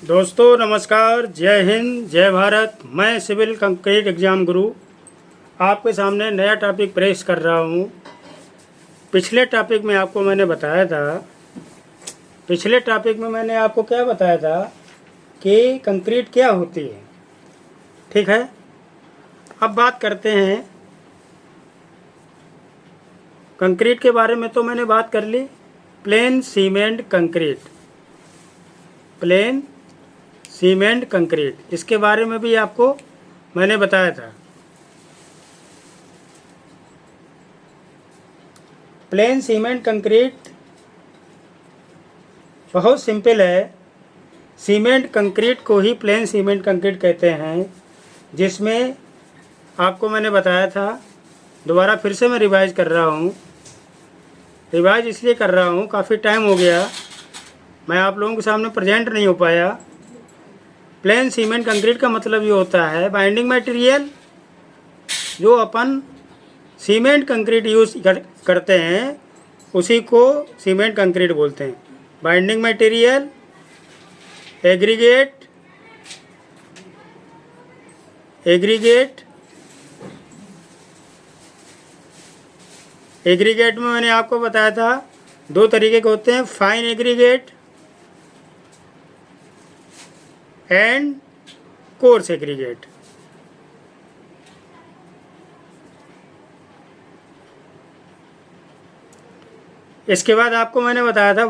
दोस्तों नमस्कार, जय हिंद, जय भारत। मैं सिविल कंक्रीट एग्ज़ाम गुरु आपके सामने नया टॉपिक पेश कर रहा हूँ। पिछले टॉपिक में आपको मैंने बताया था क्या बताया था कि कंक्रीट क्या होती है। ठीक है, अब बात करते हैं कंक्रीट के बारे में। तो मैंने बात कर ली प्लेन सीमेंट कंक्रीट, इसके बारे में भी आपको मैंने बताया था। प्लेन सीमेंट कंक्रीट बहुत सिंपल है। सीमेंट कंक्रीट को ही प्लेन सीमेंट कंक्रीट कहते हैं, जिसमें आपको मैंने बताया था। दोबारा फिर से मैं रिवाइज कर रहा हूँ। रिवाइज इसलिए कर रहा हूँ, काफ़ी टाइम हो गया मैं आप लोगों के सामने प्रेजेंट नहीं हो पाया। प्लेन सीमेंट कंक्रीट का मतलब ये होता है बाइंडिंग मटेरियल जो अपन सीमेंट कंक्रीट यूज़ करते हैं उसी को सीमेंट कंक्रीट बोलते हैं। बाइंडिंग मटेरियल, एग्रीगेट में मैंने आपको बताया था दो तरीके के होते हैं, fine aggregate and coarse aggregate. इसके बाद आपको मैंने बताया था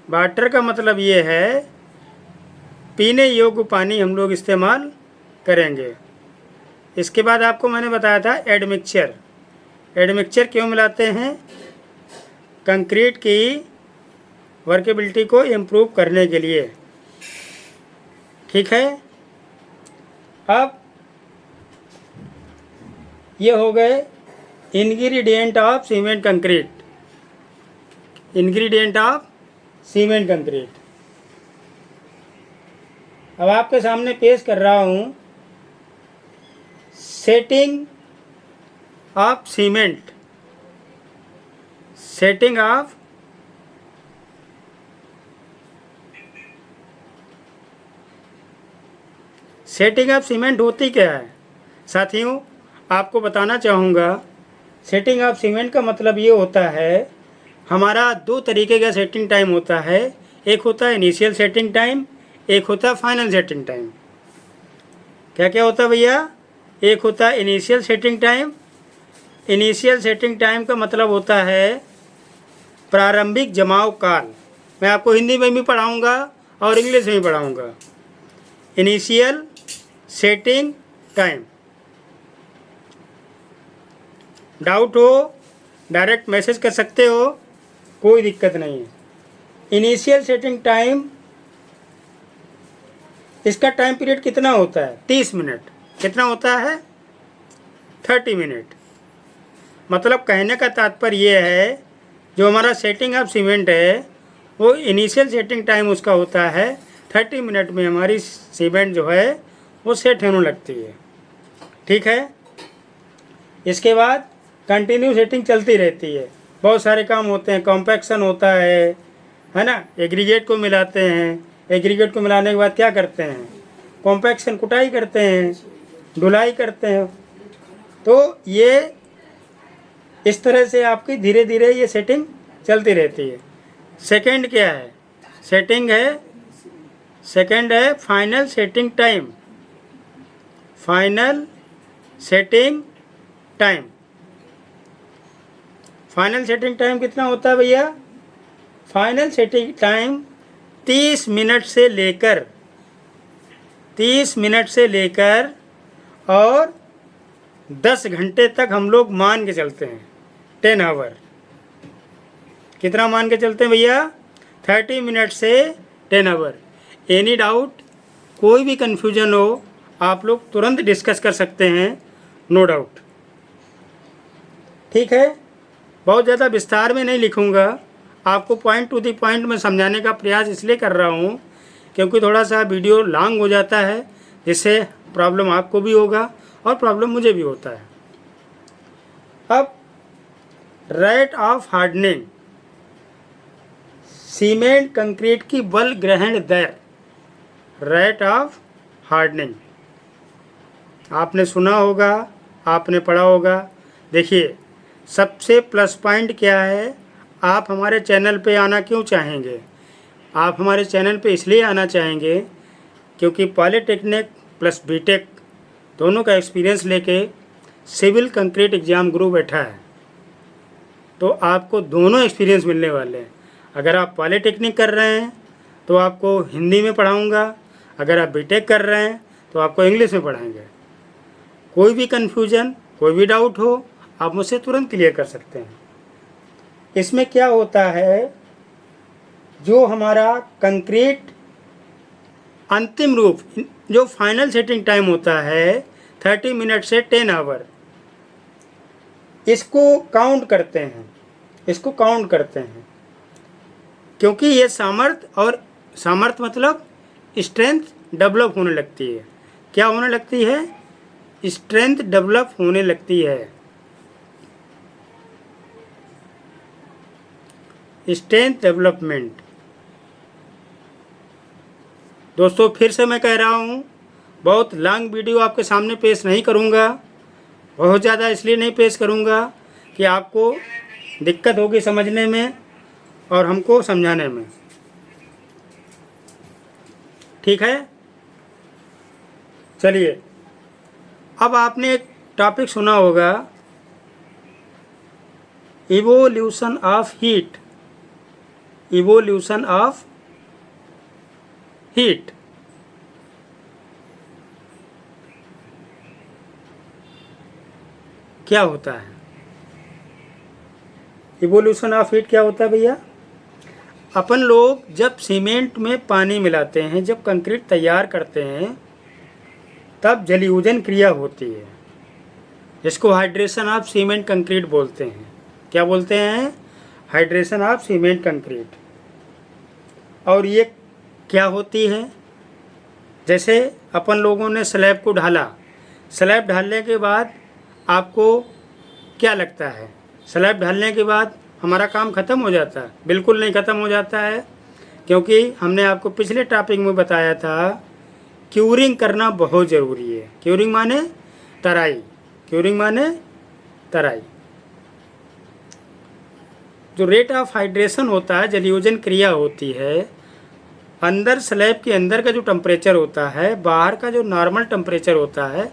वाटर का मतलब ये है पीने योग्य पानी हम लोग इस्तेमाल करेंगे। इसके बाद आपको मैंने बताया था एडमिक्सचर क्यों मिलाते हैं? कंक्रीट की वर्केबिलिटी को इम्प्रूव करने के लिए। ठीक है, अब ये हो गए इंग्रेडिएंट ऑफ सीमेंट कंक्रीट। अब आपके सामने पेश कर रहा हूँ सेटिंग ऑफ सीमेंट होती क्या है साथियों, आपको बताना चाहूँगा। सेटिंग ऑफ सीमेंट का मतलब ये होता है, हमारा दो तरीके का सेटिंग टाइम होता है। एक होता है इनिशियल सेटिंग टाइम, एक होता है फाइनल सेटिंग टाइम। क्या क्या होता है भैया? एक होता है initial setting time. Initial setting time का मतलब होता है प्रारंभिक जमाव काल। मैं आपको हिंदी में भी पढ़ाऊँगा और इंग्लिश में भी पढ़ाऊँगा। इनिशियल सेटिंग टाइम, डाउट हो डायरेक्ट मैसेज कर सकते हो, कोई दिक्कत नहीं है। इनिशियल सेटिंग टाइम, इसका टाइम पीरियड कितना होता है? 30 मिनट। कितना होता है? 30 मिनट। मतलब कहने का तात्पर्य ये है, जो हमारा सेटिंग ऑफ सीमेंट है वो इनिशियल सेटिंग टाइम उसका होता है 30 मिनट में हमारी सीमेंट जो है वो सेट होने लगती है। ठीक है, इसके बाद कंटिन्यू सेटिंग चलती रहती है। बहुत सारे काम होते हैं, कॉम्पैक्शन होता है ना। एग्रीगेट को मिलाते हैं, एग्रीगेट को मिलाने के बाद क्या करते हैं? कॉम्पैक्शन, कुटाई करते हैं, धुलाई करते हैं। तो ये इस तरह से आपकी धीरे धीरे ये सेटिंग चलती रहती है। सेकंड क्या है? सेकंड है final setting time. Final setting time कितना होता है भैया? फाइनल सेटिंग टाइम 30 मिनट से लेकर और 10 घंटे तक हम लोग मान के चलते हैं। 10 आवर। कितना मान के चलते हैं भैया? 30 मिनट से 10 आवर। एनी डाउट, कोई भी कन्फ्यूजन हो आप लोग तुरंत डिस्कस कर सकते हैं, नो डाउट। ठीक है, बहुत ज़्यादा विस्तार में नहीं लिखूँगा, आपको पॉइंट टू द पॉइंट में समझाने का प्रयास इसलिए कर रहा हूँ क्योंकि थोड़ा सा वीडियो लॉन्ग हो जाता है, जिससे प्रॉब्लम आपको भी होगा और प्रॉब्लम मुझे भी होता है। अब rate of hardening cement concrete की बल ग्रहण दर, रेट ऑफ हार्डनिंग। आपने सुना होगा, आपने पढ़ा होगा। देखिए, सबसे प्लस पॉइंट क्या है, आप हमारे चैनल पे आना क्यों चाहेंगे? आप हमारे चैनल पे इसलिए आना चाहेंगे क्योंकि पॉलीटेक्निक प्लस बीटेक दोनों का एक्सपीरियंस लेके सिविल कंक्रीट एग्ज़ाम गुरु बैठा है, तो आपको दोनों एक्सपीरियंस मिलने वाले हैं। अगर आप पॉलीटेक्निक कर रहे हैं तो आपको हिंदी में पढ़ाऊँगा, अगर आप बीटेक कर रहे हैं तो आपको इंग्लिश में पढ़ाएंगे। कोई भी कन्फ्यूजन, कोई भी डाउट हो, आप मुझसे तुरंत क्लियर कर सकते हैं। इसमें क्या होता है, जो हमारा कंक्रीट अंतिम रूप, जो फाइनल सेटिंग टाइम होता है 30 मिनट से 10 आवर, इसको काउंट करते हैं, इसको काउंट करते हैं, क्योंकि ये सामर्थ्य, और सामर्थ्य मतलब स्ट्रेंथ डेवलप होने लगती है। क्या होने लगती है? स्ट्रेंथ डेवलप होने लगती है। Strength development. दोस्तों, फिर से मैं कह रहा हूँ, बहुत लॉन्ग वीडियो आपके सामने पेश नहीं करूँगा, बहुत ज़्यादा इसलिए नहीं पेश करूँगा कि आपको दिक्कत होगी समझने में और हमको समझाने में। ठीक है, चलिए, अब आपने एक टॉपिक सुना होगा, evolution of heat. Evolution of heat. क्या होता है इवोल्यूशन ऑफ हीट? क्या होता है भैया? अपन लोग जब सीमेंट में पानी मिलाते हैं, जब कंक्रीट तैयार करते हैं, तब जलयोजन क्रिया होती है, जिसको हाइड्रेशन ऑफ सीमेंट कंक्रीट बोलते हैं। क्या बोलते हैं? Hydration of cement concrete. और ये क्या होती है? जैसे अपन लोगों ने स्लैब को ढाला, स्लैब ढालने के बाद आपको क्या लगता है, स्लैब ढालने के बाद हमारा काम ख़त्म हो जाता है? बिल्कुल नहीं ख़त्म हो जाता है, क्योंकि हमने आपको पिछले टॉपिक में बताया था, क्यूरिंग करना बहुत ज़रूरी है। क्यूरिंग माने तराई, क्यूरिंग माने तराई। जो रेट ऑफ हाइड्रेशन होता है, जलयोजन क्रिया होती है, अंदर स्लैब के अंदर का जो टेम्परेचर होता है, बाहर का जो नॉर्मल टेम्परेचर होता है,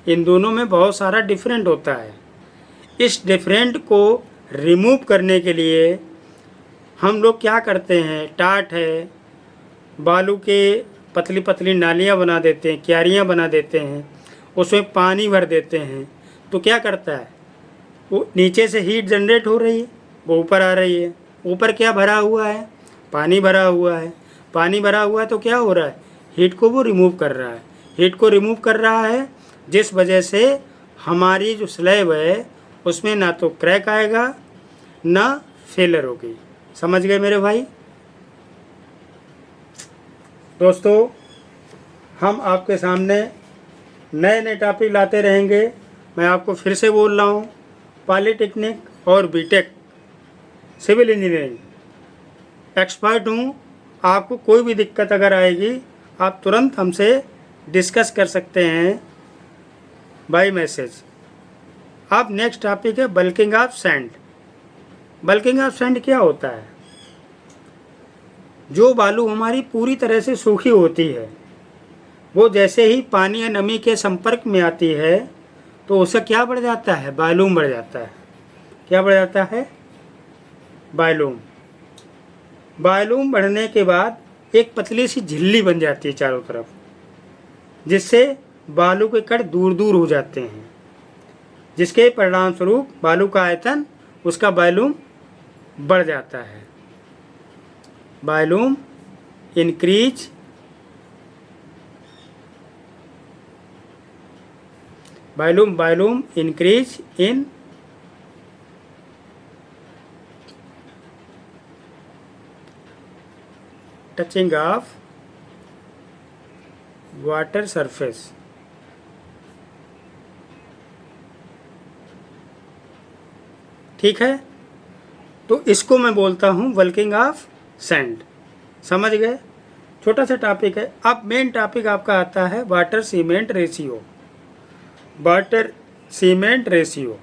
इन दोनों में बहुत सारा डिफरेंट होता है। इस डिफरेंट को रिमूव करने के लिए हम लोग क्या करते हैं, टाट है, बालू के पतली पतली नालियाँ बना देते हैं, क्यारियाँ बना देते हैं, उसमें पानी भर देते हैं, तो क्या करता है, वो नीचे से हीट जनरेट हो रही है, वो ऊपर आ रही है। ऊपर क्या भरा हुआ है? पानी भरा हुआ है। पानी भरा हुआ है तो क्या हो रहा है? हीट को वो रिमूव कर रहा है। हीट को रिमूव कर रहा है, जिस वजह से हमारी जो स्लैब है उसमें ना तो क्रैक आएगा, ना फेलर होगी। समझ गए मेरे भाई? दोस्तों, हम आपके सामने नए नए टॉपिक लाते रहेंगे। मैं आपको फिर से बोल रहा हूँ, पॉलीटेक्निक और बीटेक सिविल इंजीनियरिंग एक्सपर्ट हूँ। आपको कोई भी दिक्कत अगर आएगी, आप तुरंत हमसे डिस्कस कर सकते हैं बाय मैसेज। अब नेक्स्ट टॉपिक है bulking of sand. Bulking of sand क्या होता है? जो बालू हमारी पूरी तरह से सूखी होती है, वो जैसे ही पानी या नमी के संपर्क में आती है तो उससे क्या बढ़ जाता है? वॉल्यूम बढ़ जाता है। क्या बढ़ जाता है? वॉल्यूम। वॉल्यूम बढ़ने के बाद एक पतली सी झिल्ली बन जाती है चारों तरफ, जिससे बालू के कण दूर दूर हो जाते हैं, जिसके परिणाम स्वरूप बालू का आयतन, उसका वॉल्यूम बढ़ जाता है। Volume increase, volume increase in touching of water surface. ठीक है, तो इसको मैं बोलता हूँ बल्किंग ऑफ सैंड। समझ गए? छोटा सा टॉपिक है। अब मेन टॉपिक आपका आता है water cement ratio. Water cement ratio.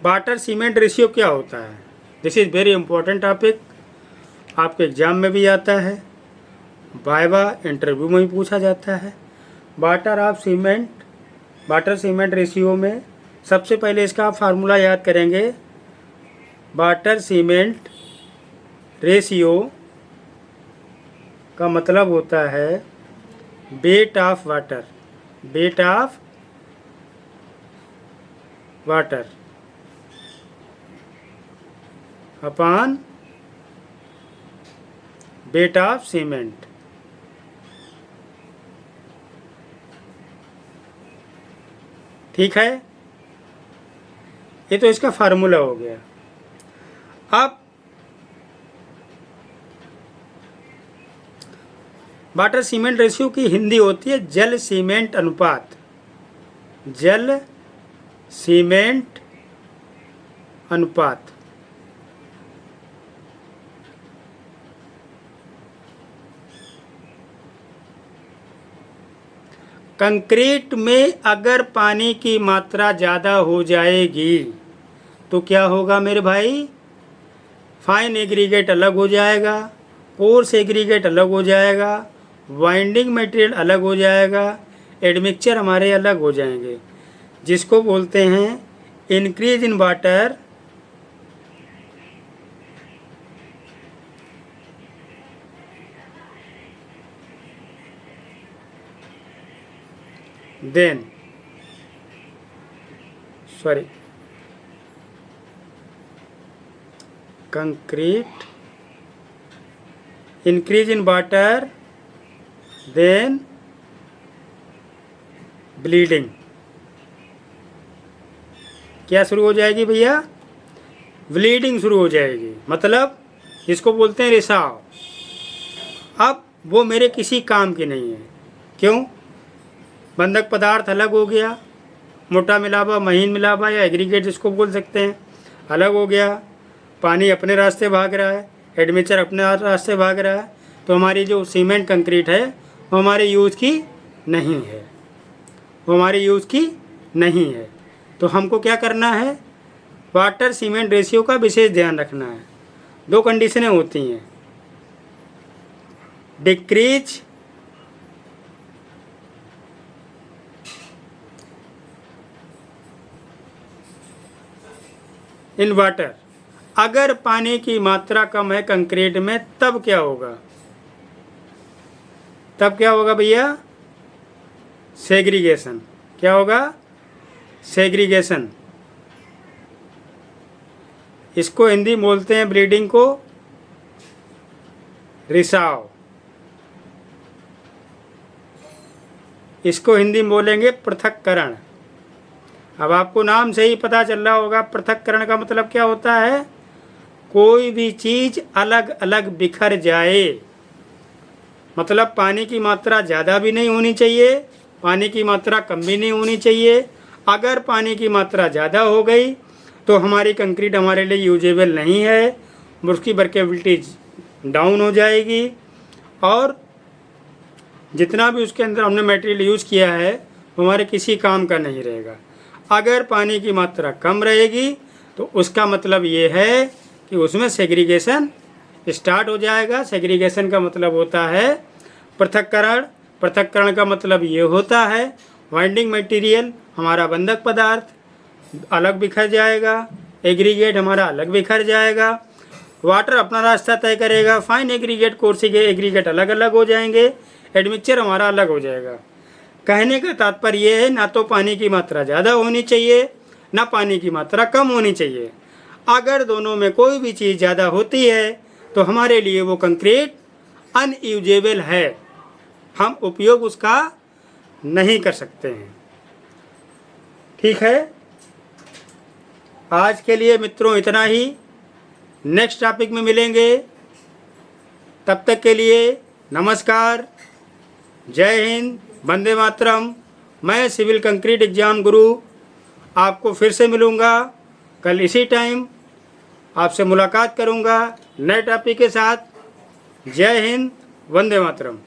Water cement ratio क्या होता है? This is very important topic. आपके एग्जाम में भी आता है, वाइवा इंटरव्यू में भी पूछा जाता है। वाटर सीमेंट रेशियो में सबसे पहले इसका आप फार्मूला याद करेंगे। वाटर सीमेंट रेशियो का मतलब होता है weight of water, weight of water upon weight of cement. ठीक है, ये तो इसका फार्मूला हो गया। अब वाटर सीमेंट रेशियो की हिंदी होती है जल सीमेंट अनुपात। जल सीमेंट अनुपात। कंक्रीट में अगर पानी की मात्रा ज़्यादा हो जाएगी तो क्या होगा मेरे भाई? फाइन एग्रीगेट अलग हो जाएगा, कोर्स एग्रीगेट अलग हो जाएगा, वाइंडिंग मटेरियल अलग हो जाएगा, एडमिक्सचर हमारे अलग हो जाएंगे, जिसको बोलते हैं increase in water then concrete increase in water then bleeding। क्या शुरू हो जाएगी भैया? ब्लीडिंग शुरू हो जाएगी, मतलब इसको बोलते हैं रिसाव। अब वो मेरे किसी काम की नहीं है। क्यों? बंधक पदार्थ अलग हो गया, मोटा मिलावा, महीन मिलावा या एग्रीगेट जिसको बोल सकते हैं, अलग हो गया। पानी अपने रास्ते भाग रहा है, एडमिक्सचर अपने रास्ते भाग रहा है, तो हमारी जो सीमेंट कंक्रीट है वो हमारे यूज़ की नहीं है, वो हमारे यूज़ की नहीं है। तो हमको क्या करना है? वाटर सीमेंट रेशियो का विशेष ध्यान रखना है। दो कंडीशनें होती हैं, डिक्रीज इन वाटर। अगर पानी की मात्रा कम है कंक्रीट में तब क्या होगा? तब क्या होगा भैया? सेग्रीगेशन। क्या होगा? सेग्रीगेशन। इसको हिंदी बोलते हैं ब्लीडिंग को रिसाव। इसको हिंदी में बोलेंगे पृथक्करण। अब आपको नाम से ही पता चल रहा होगा पृथक्करण का मतलब क्या होता है? कोई भी चीज़ अलग अलग बिखर जाए। मतलब पानी की मात्रा ज़्यादा भी नहीं होनी चाहिए, पानी की मात्रा कम भी नहीं होनी चाहिए। अगर पानी की मात्रा ज़्यादा हो गई तो हमारी कंक्रीट हमारे लिए यूजेबल नहीं है, उसकी वर्केबिलिटी डाउन हो जाएगी और जितना भी उसके अंदर हमने मटेरियल यूज़ किया है वो हमारे किसी काम का नहीं रहेगा। अगर पानी की मात्रा कम रहेगी तो उसका मतलब ये है कि उसमें सेग्रीगेशन स्टार्ट हो जाएगा। सेग्रीगेशन का मतलब होता है पृथक्करण। पृथक्करण का मतलब ये होता है वाइंडिंग मटेरियल हमारा बंधक पदार्थ अलग बिखर जाएगा, एग्रीगेट हमारा अलग बिखर जाएगा, वाटर अपना रास्ता तय करेगा, फाइन एग्रीगेट, कोर्स एग्रीगेट अलग अलग हो जाएंगे, एडमिक्सचर हमारा अलग हो जाएगा। कहने का तात्पर्य ये है ना तो पानी की मात्रा ज़्यादा होनी चाहिए ना पानी की मात्रा कम होनी चाहिए। अगर दोनों में कोई भी चीज़ ज़्यादा होती है तो हमारे लिए वो कंक्रीट अनयूजेबल है, हम उपयोग उसका नहीं कर सकते हैं। ठीक है, आज के लिए मित्रों इतना ही। नेक्स्ट टॉपिक में मिलेंगे, तब तक के लिए नमस्कार, जय हिंद, वंदे मातरम, मैं सिविल कंक्रीट एग्जाम गुरु आपको फिर से मिलूँगा कल इसी टाइम, आपसे मुलाकात करूँगा नए टॉपिक के साथ। जय हिंद, वंदे मातरम।